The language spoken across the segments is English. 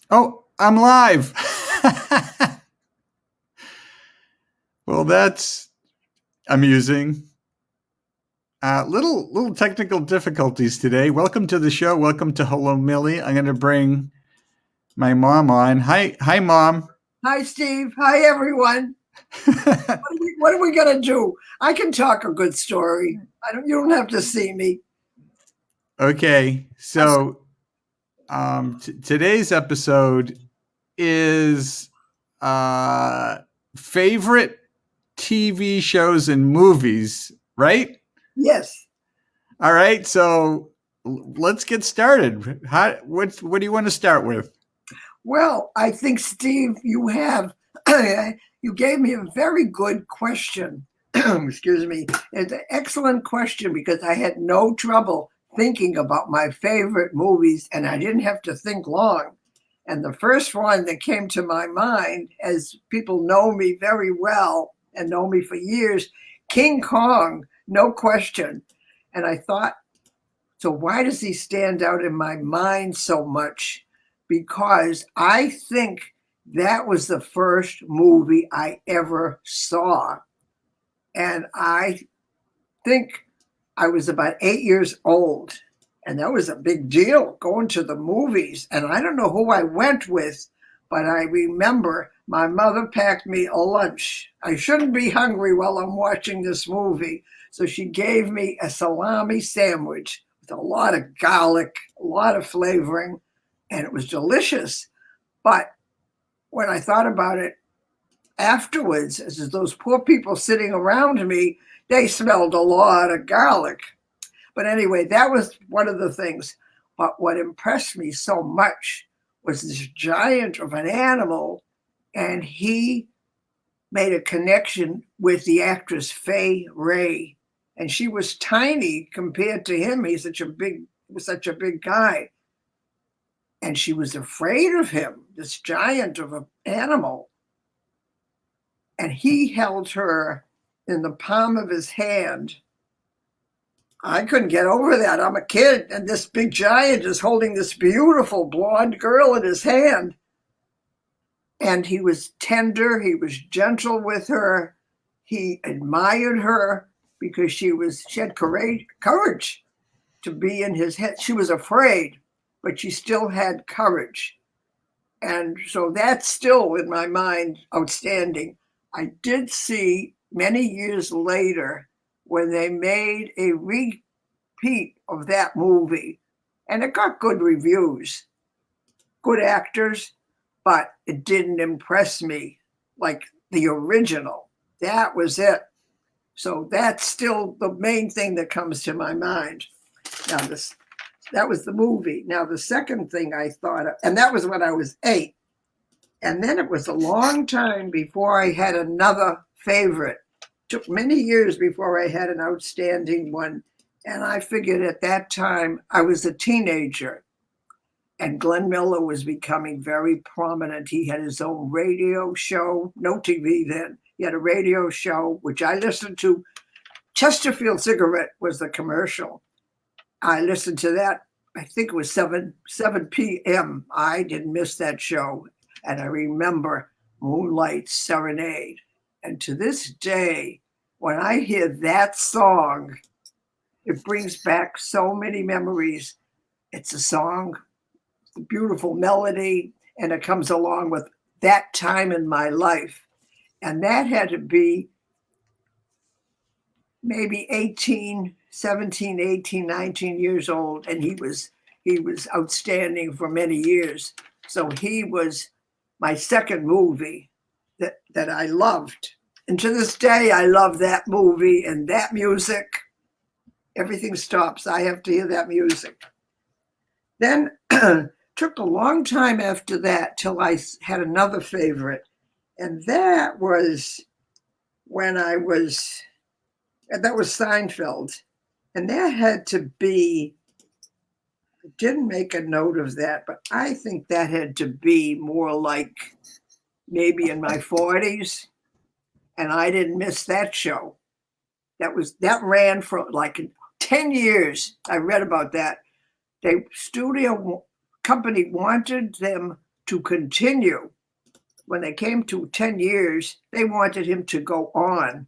Oh, I'm live. Well, that's amusing. Little technical difficulties today. Welcome to the show. Welcome to Hello Millie. I'm going to bring my mom on. Hi, mom. Hi, Steve. Hi, everyone. What are we gonna do? I can talk a good story. I don't. You don't have to see me. Okay, Us- so today's episode is uh, favorite TV shows and movies, right? Yes. All right, so let's get started. What do you want to start with? Well, I think, Steve, you have. You gave me a very good question. Excuse me. It's an excellent question because I had no trouble thinking about my favorite movies, and I didn't have to think long. And the first one that came to my mind, as people know me very well and know me for years, King Kong, no question. And I thought, so why does he stand out in my mind so much? Because I think that was the first movie I ever saw. And I think I was about 8 years old. And that was a big deal going to the movies. And I don't know who I went with, but I remember my mother packed me a lunch. I shouldn't be hungry while I'm watching this movie. So she gave me a salami sandwich with a lot of garlic, a lot of flavoring, and it was delicious. But when I thought about it afterwards, as those poor people sitting around me, they smelled a lot of garlic. But anyway, that was one of the things. But what impressed me so much was this giant of an animal, and he made a connection with the actress Fay Ray, and she was tiny compared to him. He was such a big guy, and she was afraid of him, this giant of an animal. And he held her in the palm of his hand. I couldn't get over that. I'm a kid, and this big giant is holding this beautiful blonde girl in his hand. And he was tender, he was gentle with her, he admired her because she had courage to be in his head. She was afraid, but she still had courage. And so that's still in my mind outstanding. I did see many years later when they made a repeat of that movie, and it got good reviews, good actors, but it didn't impress me like the original. That was it. So that's still the main thing that comes to my mind. Now, that was the movie. Now, the second thing I thought of, and that was when I was 8. And then it was a long time before I had another favorite. It took many years before I had an outstanding one. And I figured at that time I was a teenager and Glenn Miller was becoming very prominent. He had his own radio show, no TV then. He had a radio show, which I listened to. Chesterfield Cigarette was the commercial. I listened to that. I think it was 7 p.m. I didn't miss that show. And I remember Moonlight Serenade. And to this day, when I hear that song, it brings back so many memories. It's a song, a beautiful melody, and it comes along with that time in my life. And that had to be maybe 18, 17, 18, 19 years old. And he was outstanding for many years. So he was my second movie that I loved. And to this day, I love that movie and that music. Everything stops. I have to hear that music. Then took a long time after that till I had another favorite. And that was when that was Seinfeld. And that had to be, I didn't make a note of that, but I think that had to be more like maybe in my 40s. And I didn't miss that show. That ran for like 10 years. I read about that. The studio company wanted them to continue. When they came to 10 years, they wanted him to go on,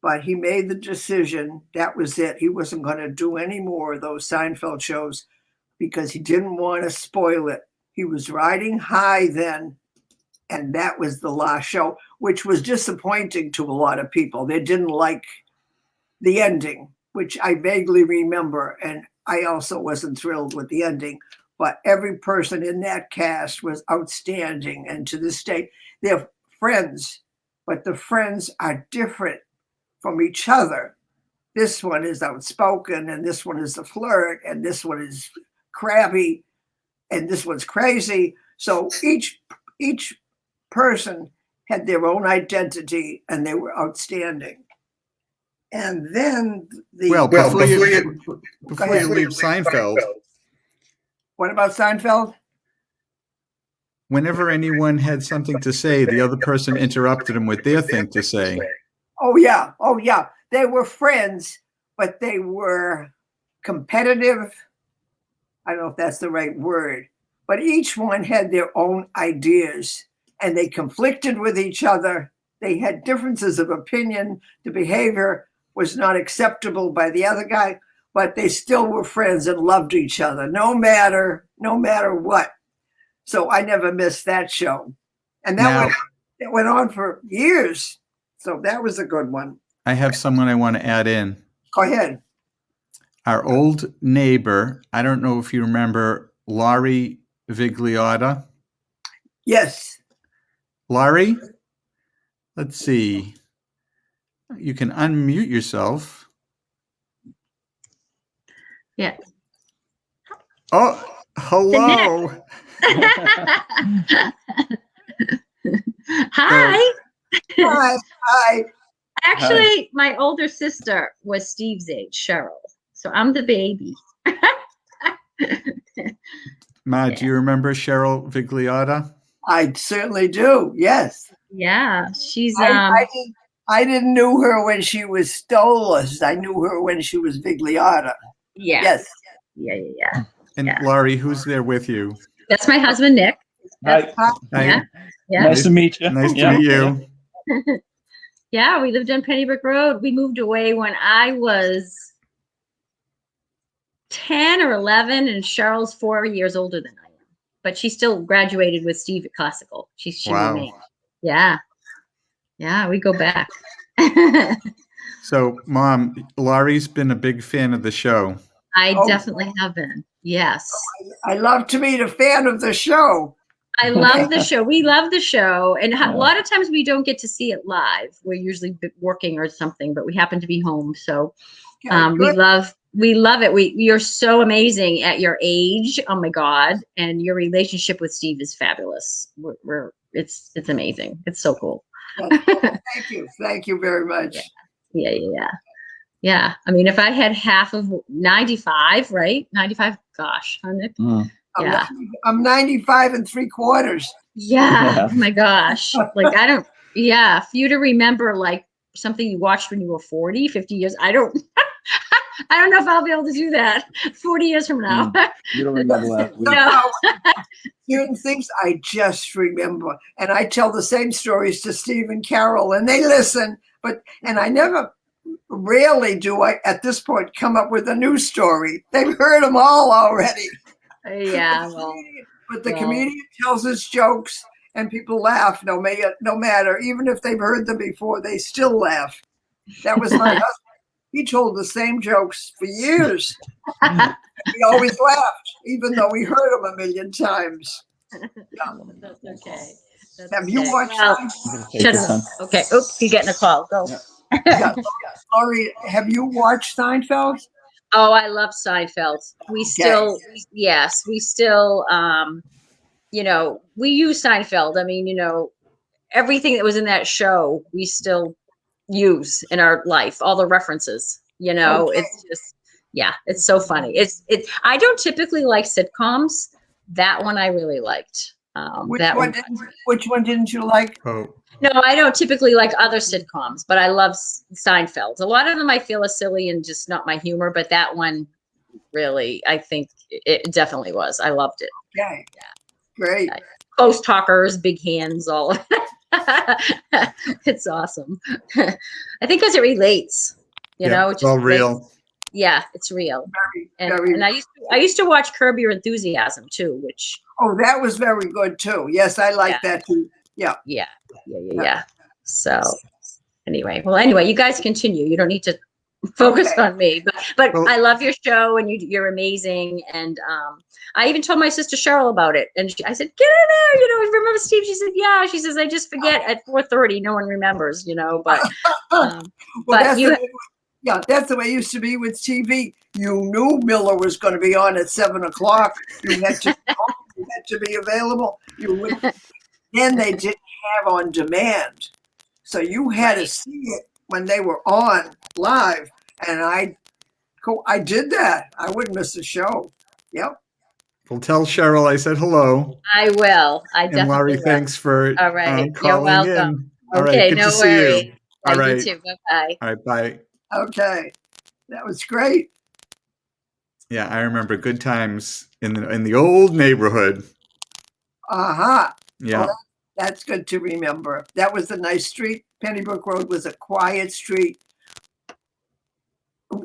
but he made the decision that was it. He wasn't going to do any more of those Seinfeld shows because he didn't want to spoil it. He was riding high then, and that was the last show, which was disappointing to a lot of people. They didn't like the ending, which I vaguely remember, and I also wasn't thrilled with the ending. But every person in that cast was outstanding, and to this day, they're friends, but the friends are different from each other. This one is outspoken, and this one is a flirt, and this one is crabby, and this one's crazy. So each person had their own identity, and they were outstanding. And then before you leave Seinfeld, what about Seinfeld? Whenever anyone had something to say, the other person interrupted them with their thing to say. Oh yeah. They were friends, but they were competitive. I don't know if that's the right word, but each one had their own ideas, and they conflicted with each other. They had differences of opinion. The behavior was not acceptable by the other guy, but they still were friends and loved each other, no matter what. So I never missed that show. And that went on for years. So that was a good one. I have someone I want to add in. Go ahead. Our old neighbor, I don't know if you remember Laurie Vigliotta. Yes. Laurie, let's see. You can unmute yourself. Yeah. Oh, hello. Hi. Hi. Actually, my older sister was Steve's age, Cheryl. So I'm the baby. Ma, do you remember Cheryl Vigliotta? I certainly do. Yes. Yeah, she's I didn't know her when she was Stolas. I knew her when she was Vigliotta. Yeah. Yes. Yeah. And Laurie, who's there with you? That's my husband, Nick. Hi. Yeah. Nice to meet you. Nice to meet you. Yeah, we lived on Pennybrook Road. We moved away when I was 10 or 11, and Cheryl's 4 years older than I am. But she still graduated with Steve at Classical. She remained. Yeah. Yeah, we go back. So, Mom, Laurie's been a big fan of the show. I definitely have been. Yes. I love to meet a fan of the show. I love the show. We love the show. And a lot of times we don't get to see it live. We're usually working or something, but we happen to be home. So we love it. You're so amazing at your age. Oh my God. And your relationship with Steve is fabulous. It's amazing. It's so cool. Thank you. Thank you very much. Yeah. I mean, if I had half of 95, right? 95, gosh, huh, Nick? Yeah. I'm 95 3/4. Yeah. Oh my gosh. Like, for you to remember like something you watched when you were 40, 50 years, I don't know if I'll be able to do that 40 years from now. You don't remember last week. No. Certain things I just remember. And I tell the same stories to Steve and Carol, and they listen. And I rarely do I, at this point, come up with a new story. They've heard them all already. Yeah. But the comedian tells his jokes, and people laugh no matter. Even if they've heard them before, they still laugh. That was my husband. He told the same jokes for years. He always laughed, even though we heard them a million times. That's okay. Have you watched? Shut up. Okay. Oops, you're getting a call. Go. Laurie, have you watched Seinfeld? Oh, I love Seinfeld. We still, we use Seinfeld. I mean, everything that was in that show, we still use in our life, all the references, it's just, it's so funny. I don't typically like sitcoms. That one I really liked. Which one didn't you like? Oh. No, I don't typically like other sitcoms, but I love Seinfeld. A lot of them I feel are silly and just not my humor, but that one really, I think it definitely was. I loved it. Okay. Yeah. Great. close talkers, big hands, all. It's awesome. I think because it relates, you know, it it's just all relates. real. Yeah, it's real. Very, And I used to watch Curb Your Enthusiasm too, which that was very good too. Yes, I like that too. Yeah. So anyway, you guys continue. You don't need to focus on me, but Well, I love your show, and you're amazing. And I even told my sister Cheryl about it, and I said, "Get in there, you know. Remember Steve?" She said, "Yeah." She says, "I just forget at 4:30. No one remembers, you know." But Well, but you. That's the way it used to be with TV. You knew Miller was going to be on at 7 o'clock. You had to be available. Then they didn't have on demand, so you had to see it when they were on live. And I did that. I wouldn't miss a show. Yep. Well, tell Cheryl I said hello. I will. I And Laurie, definitely will. thanks for All right. You're calling welcome. in. All Okay, right, good no to see worries. you. All right. You too. Bye-bye. All right, bye. Okay. That was great. Yeah, I remember good times in the old neighborhood. Uh-huh. Yeah. Well, that's good to remember. That was a nice street. Pennybrook Road was a quiet street.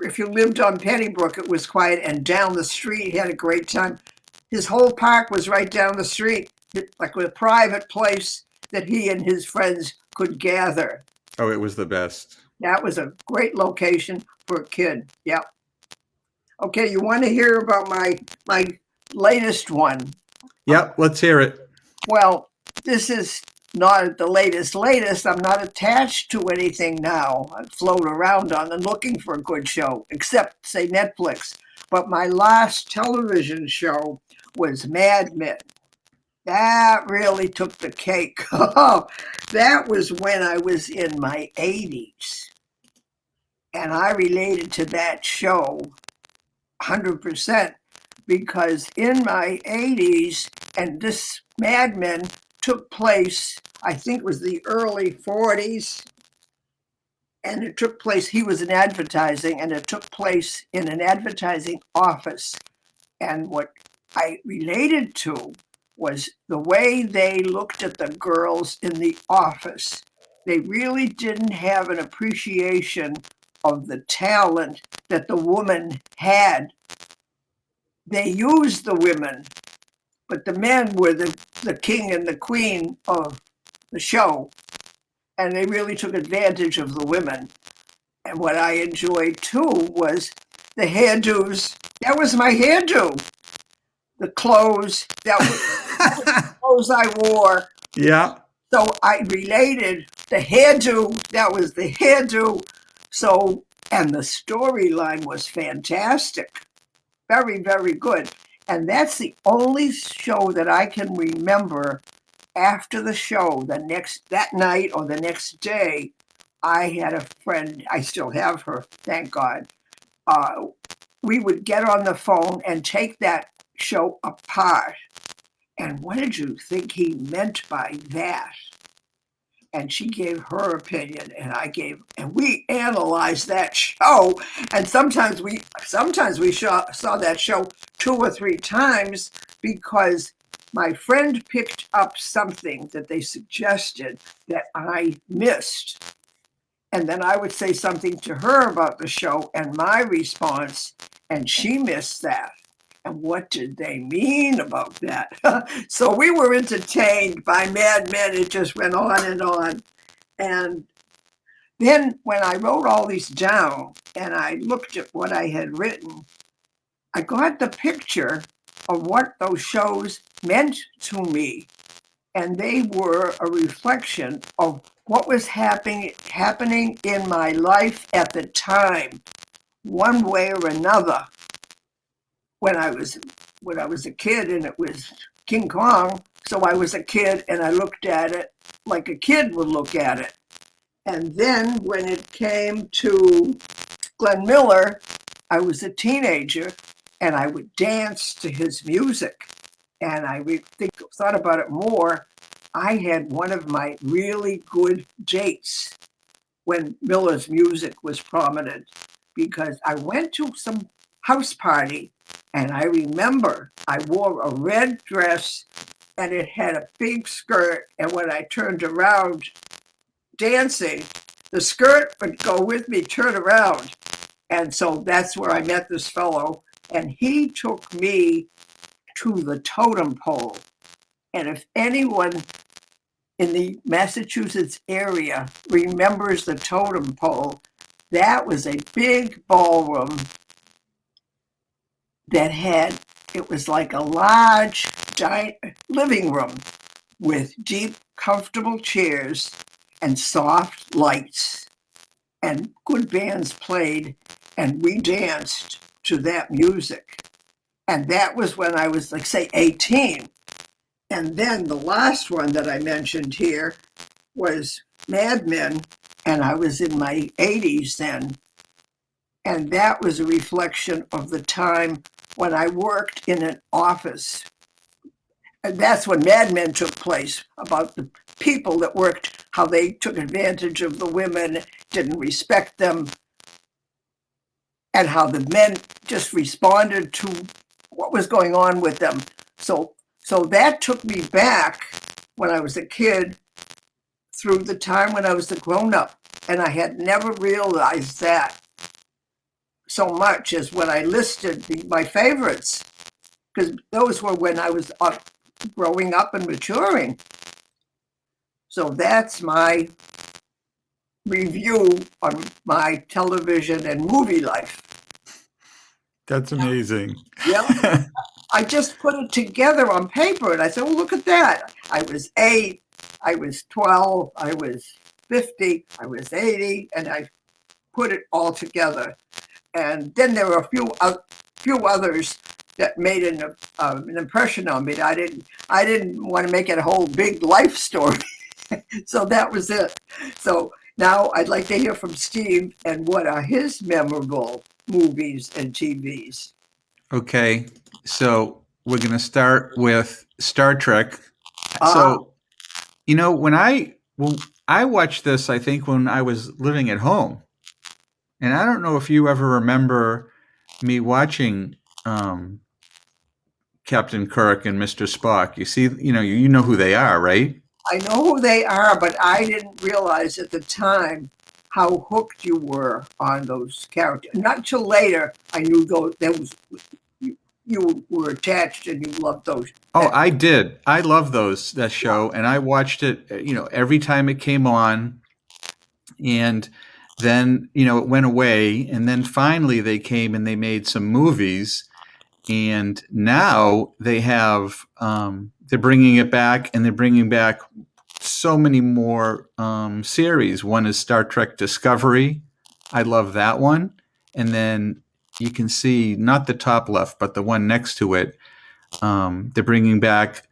If you lived on Pennybrook, it was quiet, and down the street, he had a great time. His whole park was right down the street, like a private place that he and his friends could gather. Oh, it was the best. That was a great location for a kid. Yep. Okay, you want to hear about my latest one? Yep, let's hear it. Well, this is not the latest. I'm not attached to anything now. I float around on and looking for a good show, except, say, Netflix. But my last television show was Mad Men. That really took the cake. That was when I was in my 80s. And I related to that show 100% because in my 80s, and this Mad Men took place, I think it was the early 40s, and it took place, he was in advertising, and it took place in an advertising office. And what I related to was the way they looked at the girls in the office. They really didn't have an appreciation of the talent that the woman had. They used the women, but the men were the king and the queen of the show, and they really took advantage of the women. And what I enjoyed too was the hairdos. That was my hairdo. The clothes, that was the clothes I wore. Yeah. So I related the hairdo, that was the hairdo. So, and the storyline was fantastic. Very, very good. And that's the only show that I can remember after the show, that night or the next day. I had a friend, I still have her, thank God. We would get on the phone and take that show apart. And what did you think he meant by that? And she gave her opinion, and we analyzed that show. And sometimes we saw that show 2 or 3 times because my friend picked up something that they suggested that I missed. And then I would say something to her about the show and my response, and she missed that. And what did they mean about that? So we were entertained by Mad Men. It just went on and on. And then when I wrote all these down and I looked at what I had written, I got the picture of what those shows meant to me. And they were a reflection of what was happening in my life at the time, one way or another. When I was a kid, and it was King Kong, so I was a kid and I looked at it like a kid would look at it. And then when it came to Glenn Miller, I was a teenager and I would dance to his music. And I thought about it more. I had one of my really good dates when Miller's music was prominent, because I went to some house party and I remember I wore a red dress and it had a big skirt. And when I turned around dancing, the skirt would go with me, turn around. And so that's where I met this fellow. And he took me to the totem pole. And if anyone in the Massachusetts area remembers the totem pole, that was a big ballroom that had, it was like a large giant living room with deep, comfortable chairs and soft lights. And good bands played, and we danced to that music. And that was when I was, like, say, 18. And then the last one that I mentioned here was Mad Men, and I was in my 80s then. And that was a reflection of the time when I worked in an office. And that's when Mad Men took place, about the people that worked, how they took advantage of the women, didn't respect them, and how the men just responded to what was going on with them. So that took me back when I was a kid through the time when I was a grown-up. And I had never realized that so much as when I listed my favorites, because those were when I was growing up and maturing. So that's my review on my television and movie life. That's amazing. Yeah. I just put it together on paper and I said, oh, look at that. I was 8, I was 12, I was 50, I was 80, and I put it all together. And then there were a few others that made an impression on me. I didn't want to make it a whole big life story. So that was it. So now I'd like to hear from Steve and what are his memorable movies and TVs. Okay, so we're going to start with Star Trek. So, when I watched this, I think when I was living at home, and I don't know if you ever remember me watching Captain Kirk and Mr. Spock. You see, you know who they are, right? I know who they are, but I didn't realize at the time how hooked you were on those characters. Not till later I knew those you were attached and you loved those. Oh, I did. I love that show, and I watched it, every time it came on. And then, it went away, and then finally they came and they made some movies, and now they have they're bringing it back, and they're bringing back so many more series. One is Star Trek Discovery. I love that one. And then you can see, not the top left, but the one next to it, they're bringing back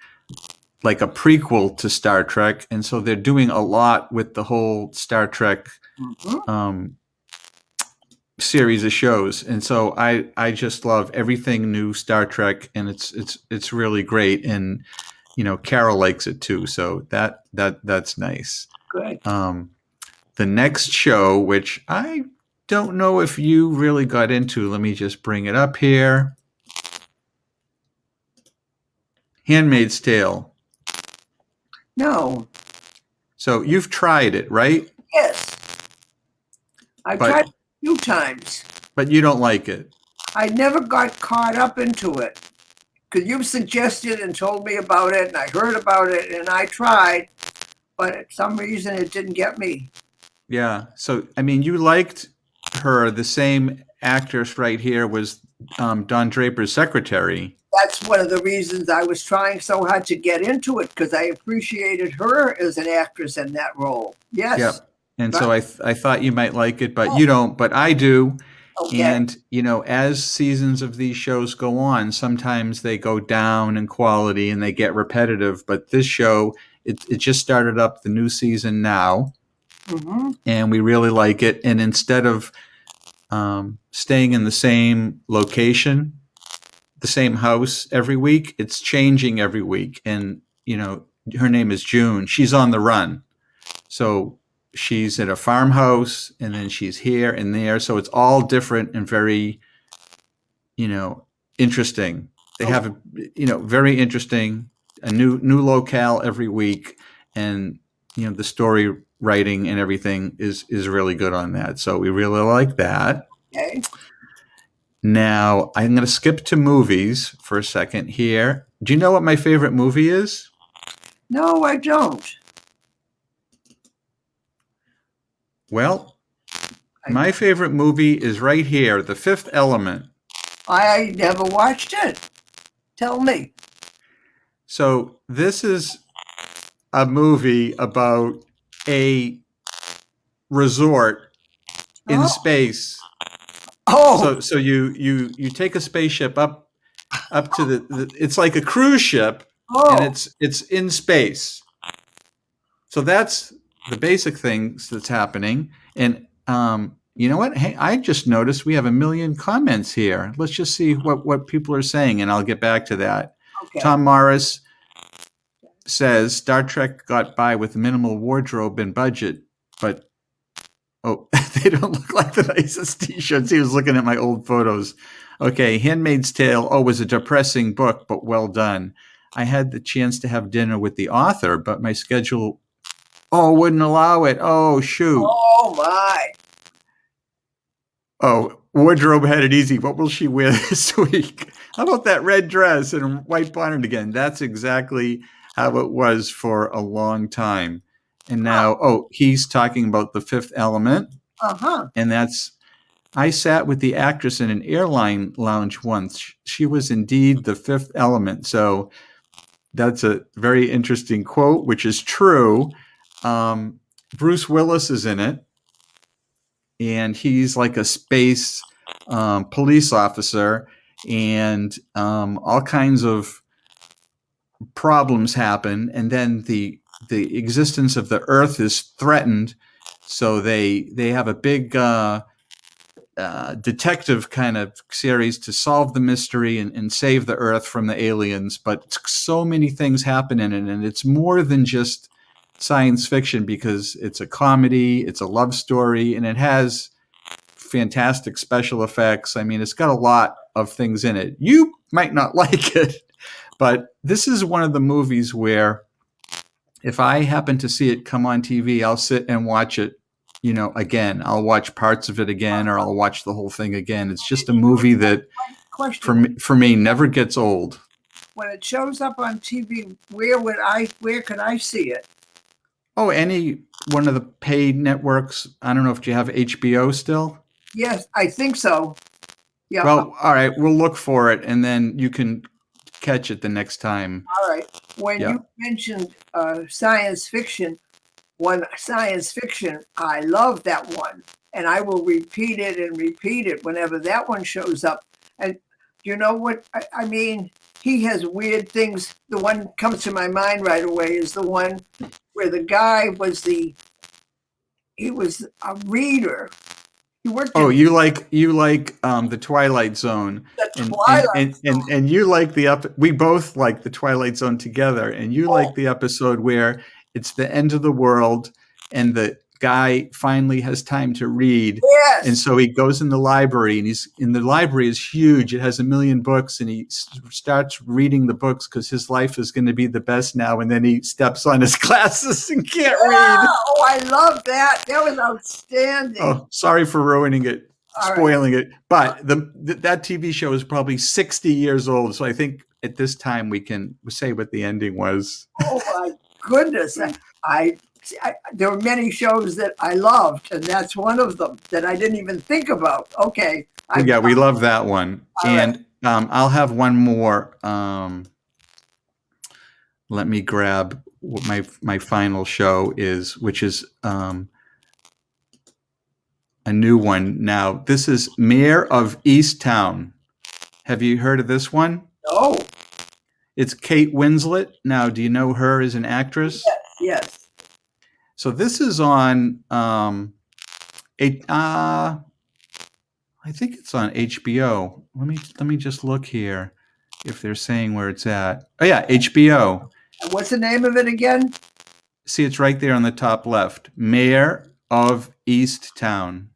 like a prequel to Star Trek. And so they're doing a lot with the whole Star Trek series of shows. And so I just love everything new Star Trek, and it's really great. And Carol likes it too, so that's nice. Good. The next show, which I don't know if you really got into, let me just bring it up here. Handmaid's Tale. No. So you've tried it, right? Yes. I've tried it a few times. But you don't like it. I never got caught up into it. Because you suggested and told me about it, and I heard about it, and I tried, but for some reason it didn't get me. Yeah. So, you liked her. The same actress right here was Don Draper's secretary. That's one of the reasons I was trying so hard to get into it, because I appreciated her as an actress in that role. Yes. Yep. And so I thought you might like it, but you don't, but I do. Okay. And, as seasons of these shows go on, sometimes they go down in quality and they get repetitive. But this show, it just started up the new season now, and we really like it. And instead of staying in the same location, the same house every week, it's changing every week. And, her name is June. She's on the run. So she's at a farmhouse, and then she's here and there. So it's all different and very, interesting. They have, very interesting. a new locale every week, and the story writing and everything is really good on that. So we really like that. Okay. Now I'm going to skip to movies for a second here. Do you know what my favorite movie is? No, I don't. Well, my favorite movie is right here, The Fifth Element. I never watched it. Tell me. So this is a movie about a resort in space. Oh. So you take a spaceship up to the it's like a cruise ship, and it's in space. So that's the basic things that's happening. And you know what? Hey, I just noticed we have 1 million comments here. Let's just see what people are saying, and I'll get back to that. Okay. Tom Morris says Star Trek got by with minimal wardrobe and budget, but they don't look like the nicest t-shirts. He was looking at my old photos. Okay, Handmaid's Tale was a depressing book, but well done. I had the chance to have dinner with the author, but my schedule wouldn't allow it. Oh, shoot. Oh, my. Oh, wardrobe had it easy. What will she wear this week? How about that red dress and white bonnet again? That's exactly how it was for a long time. And now, he's talking about The Fifth Element. Uh-huh. And I sat with the actress in an airline lounge once. She was indeed the fifth element. So that's a very interesting quote, which is true. Bruce Willis is in it, and he's like a space police officer, and all kinds of problems happen, and then the existence of the Earth is threatened. So they have a big detective kind of series to solve the mystery and save the Earth from the aliens. But so many things happen in it, and it's more than just science fiction because it's a comedy, it's a love story, and it has fantastic special effects. I mean, it's got a lot of things in it. You might not like it, but this is one of the movies where if I happen to see it come on TV, I'll sit and watch it, again. I'll watch parts of it again, or I'll watch the whole thing again. It's just a movie that, for me, never gets old. When it shows up on TV, where could I see it? Oh, any one of the paid networks. I don't know if you have HBO still. Yes, I think so. Yeah. Well, all right, we'll look for it, and then you can catch it the next time. All right. When you mentioned science fiction, I love that one, and I will repeat it and repeat it whenever that one shows up. And you know what? I mean, he has weird things. The one comes to my mind right away is the one where the guy he was a reader. He worked. Oh, you like the Twilight Zone. The Twilight Zone. And you like we both like the Twilight Zone together, and you like the episode where it's the end of the world and the guy finally has time to read. Yes. And so he goes in the library, and the library is huge. It has 1 million books, and he starts reading the books because his life is going to be the best now. And then he steps on his glasses and can't read. Oh, I love that. That was outstanding. Oh, sorry for ruining it, spoiling it. But that TV show is probably 60 years old. So I think at this time we can say what the ending was. Oh my goodness. There were many shows that I loved, and that's one of them that I didn't even think about. Okay. We love that one. And I'll have one more. Let me grab what my final show is, which is a new one. Now, this is Mayor of Easttown. Have you heard of this one? No. It's Kate Winslet. Now, do you know her as an actress? Yes. So this is on I think it's on HBO. Let me just look here if they're saying where it's at. Oh yeah, HBO. What's the name of it again? See, it's right there on the top left. Mayor of Easttown.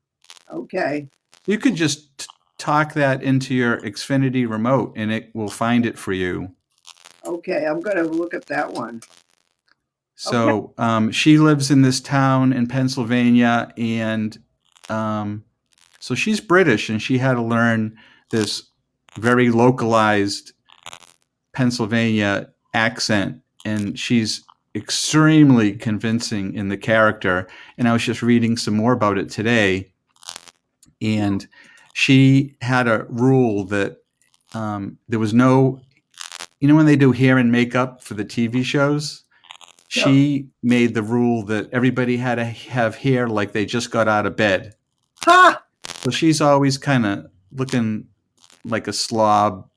Okay. You could just talk that into your Xfinity remote and it will find it for you. Okay, I'm going to look at that one. So she lives in this town in Pennsylvania, and so she's British, and she had to learn this very localized Pennsylvania accent, and she's extremely convincing in the character. And I was just reading some more about it today, and she had a rule that there was no, when they do hair and makeup for the TV shows, she made the rule that everybody had to have hair like they just got out of bed. Ha! So she's always kind of looking like a slob.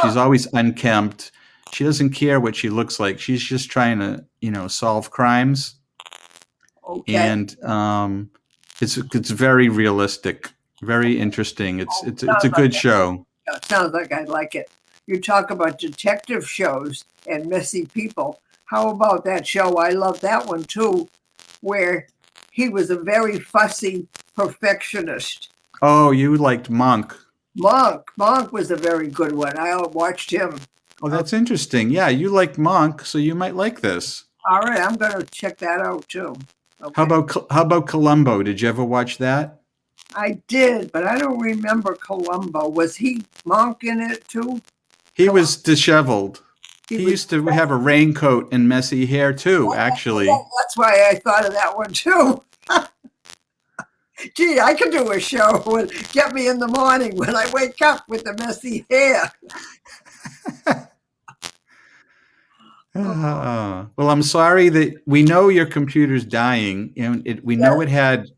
She's always unkempt. She doesn't care what she looks like. She's just trying to, solve crimes. Okay. And it's very realistic, very interesting. It's a good show. It sounds like I'd like it. You talk about detective shows and messy people. How about that show? I love that one too, where he was a very fussy perfectionist. Oh, you liked Monk. Monk was a very good one. I watched him. Oh, that's interesting. Yeah, you liked Monk, so you might like this. All right, I'm going to check that out too. Okay. How about Columbo? Did you ever watch that? I did, but I don't remember Columbo. Was he Monk in it too? He was disheveled. He used to have a raincoat and messy hair too, actually. That's why I thought of that one too. Gee, I could do a show with get me in the morning when I wake up with the messy hair. Well, I'm sorry that we know your computer's dying, and we know it had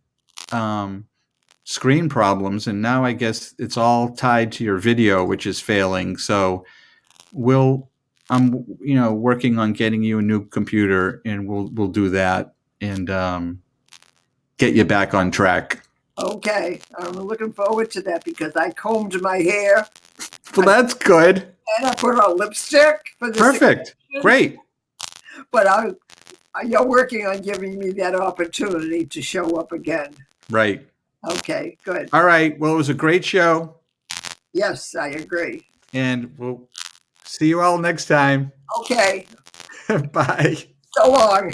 screen problems, and now I guess it's all tied to your video, which is failing. So I'm working on getting you a new computer, and we'll do that and get you back on track. Okay, I'm looking forward to that because I combed my hair. Well, that's good. And I put on lipstick for the Perfect. Great. But you're working on giving me that opportunity to show up again. Right. Okay, good. All right. Well, it was a great show. Yes, I agree. And we'll see you all next time. Okay. Bye. So long.